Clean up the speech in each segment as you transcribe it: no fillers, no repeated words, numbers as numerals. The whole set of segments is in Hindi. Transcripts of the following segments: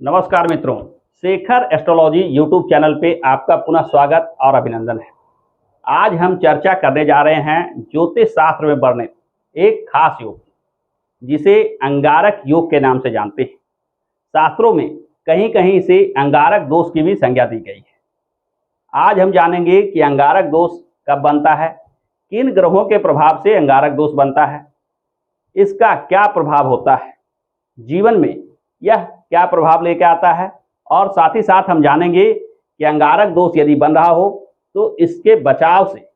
नमस्कार मित्रों, शेखर एस्ट्रोलॉजी यूट्यूब चैनल पे आपका पुनः स्वागत और अभिनंदन है। आज हम चर्चा करने जा रहे हैं ज्योतिष शास्त्र में वर्णित एक खास योग जिसे अंगारक योग के नाम से जानते हैं। शास्त्रों में कहीं कहीं इसे अंगारक दोष की भी संज्ञा दी गई है। आज हम जानेंगे कि अंगारक दोष कब बनता है, किन ग्रहों के प्रभाव से अंगारक दोष बनता है, इसका क्या प्रभाव होता है, जीवन में यह क्या प्रभाव लेकर आता है, और साथ ही साथ हम जानेंगे कि अंगारक दोष यदि बन रहा हो तो इसके बचाव से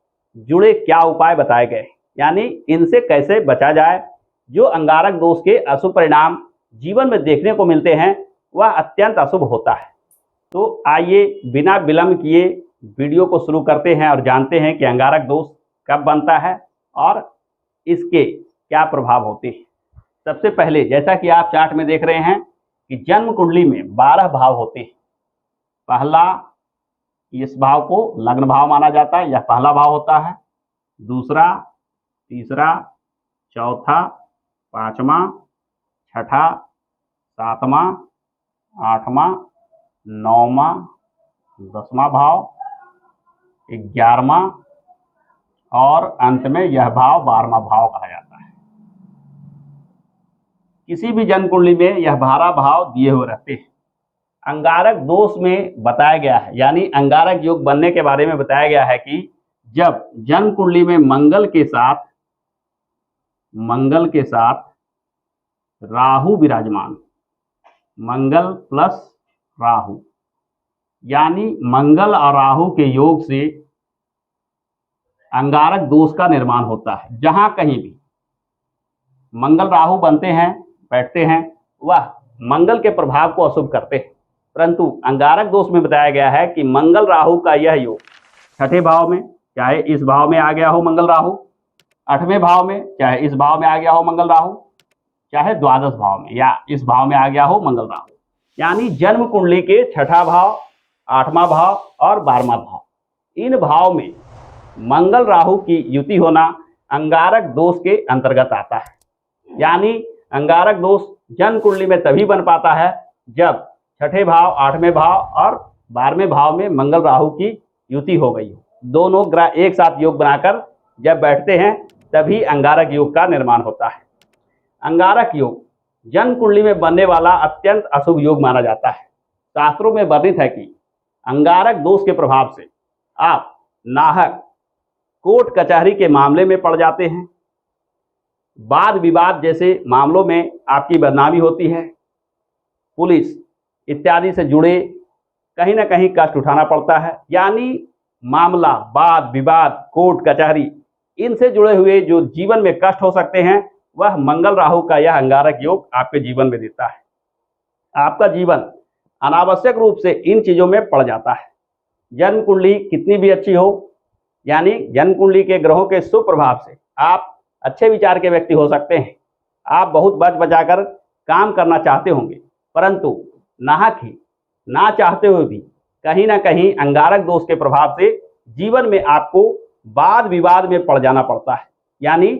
जुड़े क्या उपाय बताए गए, यानी इनसे कैसे बचा जाए। जो अंगारक दोष के अशुभ परिणाम जीवन में देखने को मिलते हैं वह अत्यंत अशुभ होता है। तो आइए बिना विलंब किए वीडियो को शुरू करते हैं और जानते हैं कि अंगारक दोष कब बनता है और इसके क्या प्रभाव होते हैं। सबसे पहले जैसा कि आप चार्ट में देख रहे हैं कि जन्म कुंडली में 12 भाव होते हैं। पहला, इस भाव को लग्न भाव माना जाता है, यह पहला भाव होता है। दूसरा, तीसरा, चौथा, पांचवा, छठा, सातवां, आठवां, नौवां, 10वां भाव, 11वां और अंत में यह भाव 12वां भाव कहा जाता है। किसी भी जन्म कुंडली में यह 12 भाव दिए हुए रहते हैं। अंगारक दोष में बताया गया है, यानी अंगारक योग बनने के बारे में बताया गया है कि जब जन्म कुंडली में मंगल के साथ राहु विराजमान, मंगल प्लस राहु, यानी मंगल और राहु के योग से अंगारक दोष का निर्माण होता है। जहां कहीं भी मंगल राहु बनते हैं, बैठते हैं, वह मंगल के प्रभाव को अशुभ करते हैं। परंतु अंगारक दोष में बताया गया है कि मंगल राहु का यह योग छठे भाव में, चाहे इस भाव में आ गया हो मंगल राहु, 8वें भाव में, चाहे इस भाव में आ गया हो मंगल राहु, चाहे द्वादश भाव में या इस भाव में आ गया हो मंगल राहु, यानी जन्म कुंडली के छठा भाव, 8वां भाव और 12वां भाव, इन भाव में मंगल राहु की युति होना अंगारक दोष के अंतर्गत आता है। यानी अंगारक दोष जन्म कुंडली में तभी बन पाता है जब छठे भाव, 8वें भाव और 12वें भाव में मंगल राहु की युति हो गई हो। दोनों ग्रह एक साथ योग बनाकर जब बैठते हैं तभी अंगारक योग का निर्माण होता है। अंगारक योग जन्म कुंडली में बनने वाला अत्यंत अशुभ योग माना जाता है। शास्त्रों में वर्णित है कि अंगारक दोष के प्रभाव से आप नाहक कोर्ट कचहरी के मामले में पड़ जाते हैं, वाद विवाद जैसे मामलों में आपकी बदनामी होती है, पुलिस इत्यादि से जुड़े कहीं ना कहीं कष्ट उठाना पड़ता है। यानी मामला, वाद विवाद, कोर्ट कचहरी, इनसे जुड़े हुए जो जीवन में कष्ट हो सकते हैं वह मंगल राहु का यह अंगारक योग आपके जीवन में देता है। आपका जीवन अनावश्यक रूप से इन चीजों में पड़ जाता है। जन्म कुंडली कितनी भी अच्छी हो, यानी जन्म कुंडली के ग्रहों के शुभ प्रभाव से आप अच्छे विचार के व्यक्ति हो सकते हैं, आप बहुत बच बचाकर काम करना चाहते होंगे, परंतु नाहक ही ना चाहते हुए भी कहीं ना कहीं अंगारक दोष के प्रभाव से जीवन में आपको वाद विवाद में पड़ जाना पड़ता है। यानी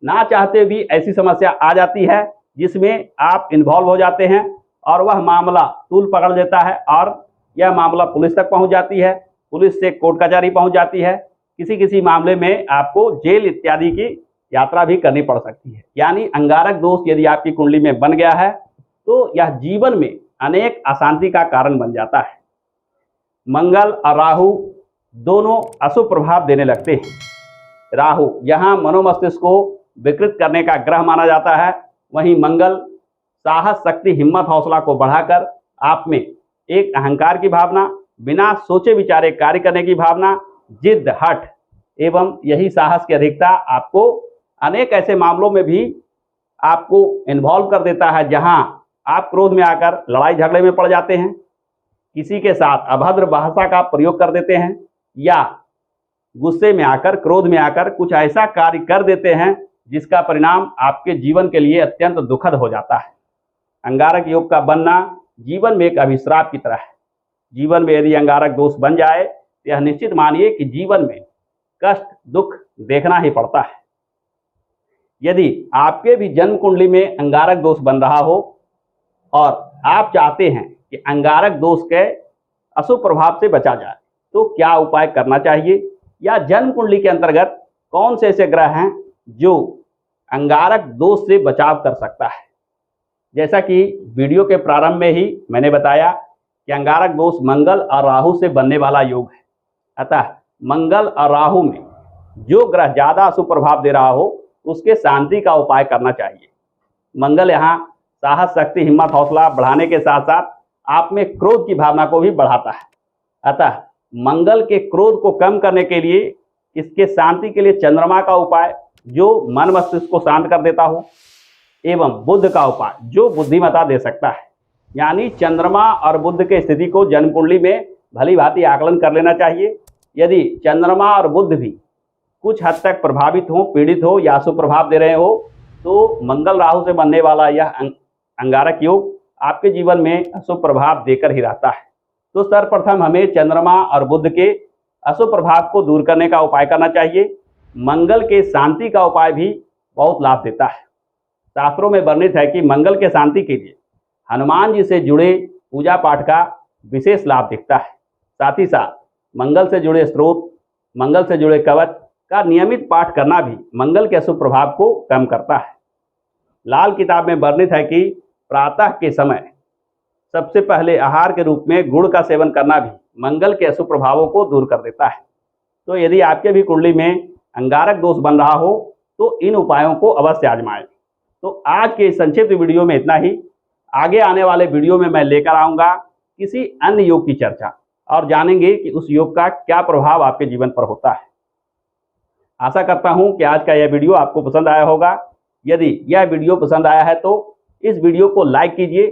ना चाहते हुए भी ऐसी समस्या आ जाती है जिसमें आप इन्वॉल्व हो जाते हैं और वह मामला तूल पकड़ लेता है और यह मामला पुलिस तक पहुंच जाती है, पुलिस से कोर्ट कचहरी पहुंच जाती है, किसी किसी मामले में आपको जेल इत्यादि की यात्रा भी करनी पड़ सकती है। यानी अंगारक दोष यदि आपकी कुंडली में बन गया है तो यह जीवन में अनेक अशांति का कारण बन जाता है। मंगल और राहु दोनों अशुभ प्रभाव देने लगते हैं। राहु यहाँ मनोमस्तिष्क को विकृत करने का ग्रह माना जाता है, वहीं मंगल साहस, शक्ति, हिम्मत, हौसला को बढ़ाकर आप में एक अहंकार की भावना, बिना सोचे विचारे कार्य करने की भावना, जिद, हठ एवं यही साहस की अधिकता आपको अनेक ऐसे मामलों में भी आपको इन्वॉल्व कर देता है जहां आप क्रोध में आकर लड़ाई झगड़े में पड़ जाते हैं, किसी के साथ अभद्र भाषा का प्रयोग कर देते हैं या गुस्से में आकर, क्रोध में आकर कुछ ऐसा कार्य कर देते हैं जिसका परिणाम आपके जीवन के लिए अत्यंत दुखद हो जाता है। अंगारक योग का बनना जीवन में एक अभिश्राप की तरह है। जीवन में यदि अंगारक दोष बन जाए तो यह निश्चित मानिए कि जीवन में कष्ट, दुख देखना ही पड़ता है। यदि आपके भी जन्म कुंडली में अंगारक दोष बन रहा हो और आप चाहते हैं कि अंगारक दोष के अशुभ प्रभाव से बचा जाए तो क्या उपाय करना चाहिए, या जन्म कुंडली के अंतर्गत कौन से ऐसे ग्रह हैं जो अंगारक दोष से बचाव कर सकता है। जैसा कि वीडियो के प्रारंभ में ही मैंने बताया कि अंगारक दोष मंगल और राहु से बनने वाला योग है। अतः मंगल और राहु में जो ग्रह ज्यादा अशुभ प्रभाव दे रहा हो उसके शांति का उपाय करना चाहिए। मंगल यहाँ साहस, शक्ति, हिम्मत, हौसला बढ़ाने के साथ साथ आप में क्रोध की भावना को भी बढ़ाता है। अतः मंगल के क्रोध को कम करने के लिए, इसके शांति के लिए चंद्रमा का उपाय जो मन मस्तिष्क को शांत कर देता हो, एवं बुध का उपाय जो बुद्धिमत्ता दे सकता है। यानी चंद्रमा और बुध के स्थिति को जन्म कुंडली में भली भांति आकलन कर लेना चाहिए। यदि चंद्रमा और बुध भी कुछ हद तक प्रभावित हो, पीड़ित हो या अशुभ प्रभाव दे रहे हो, तो मंगल राहु से बनने वाला यह अंगारक योग आपके जीवन में अशुभ प्रभाव देकर ही रहता है। तो सर्वप्रथम हमें चंद्रमा और बुध के अशुभ प्रभाव को दूर करने का उपाय करना चाहिए। मंगल के शांति का उपाय भी बहुत लाभ देता है। शास्त्रों में वर्णित है कि मंगल के शांति के लिए हनुमान जी से जुड़े पूजा पाठ का विशेष लाभ दिखता है। साथ ही साथ मंगल से जुड़े स्त्रोत, मंगल से जुड़े कवच का नियमित पाठ करना भी मंगल के अशुभ प्रभाव को कम करता है। लाल किताब में वर्णित है कि प्रातः के समय सबसे पहले आहार के रूप में गुड़ का सेवन करना भी मंगल के अशुभ प्रभावों को दूर कर देता है। तो यदि आपके भी कुंडली में अंगारक दोष बन रहा हो तो इन उपायों को अवश्य आजमाएं। तो आज के इस संक्षिप्त वीडियो में इतना ही। आगे आने वाले वीडियो में मैं लेकर आऊँगा किसी अन्य योग की चर्चा और जानेंगे कि उस योग का क्या प्रभाव आपके जीवन पर होता है। आशा करता हूं कि आज का यह वीडियो आपको पसंद आया होगा। यदि यह वीडियो पसंद आया है तो इस वीडियो को लाइक कीजिए,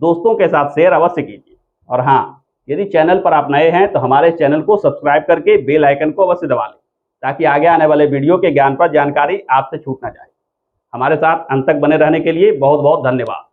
दोस्तों के साथ शेयर अवश्य कीजिए। और हाँ, यदि चैनल पर आप नए हैं तो हमारे चैनल को सब्सक्राइब करके बेल आइकन को अवश्य दबा लें, ताकि आगे आने वाले वीडियो के ज्ञान पर जानकारी आपसे छूट ना जाए। हमारे साथ अंत तक बने रहने के लिए बहुत बहुत धन्यवाद।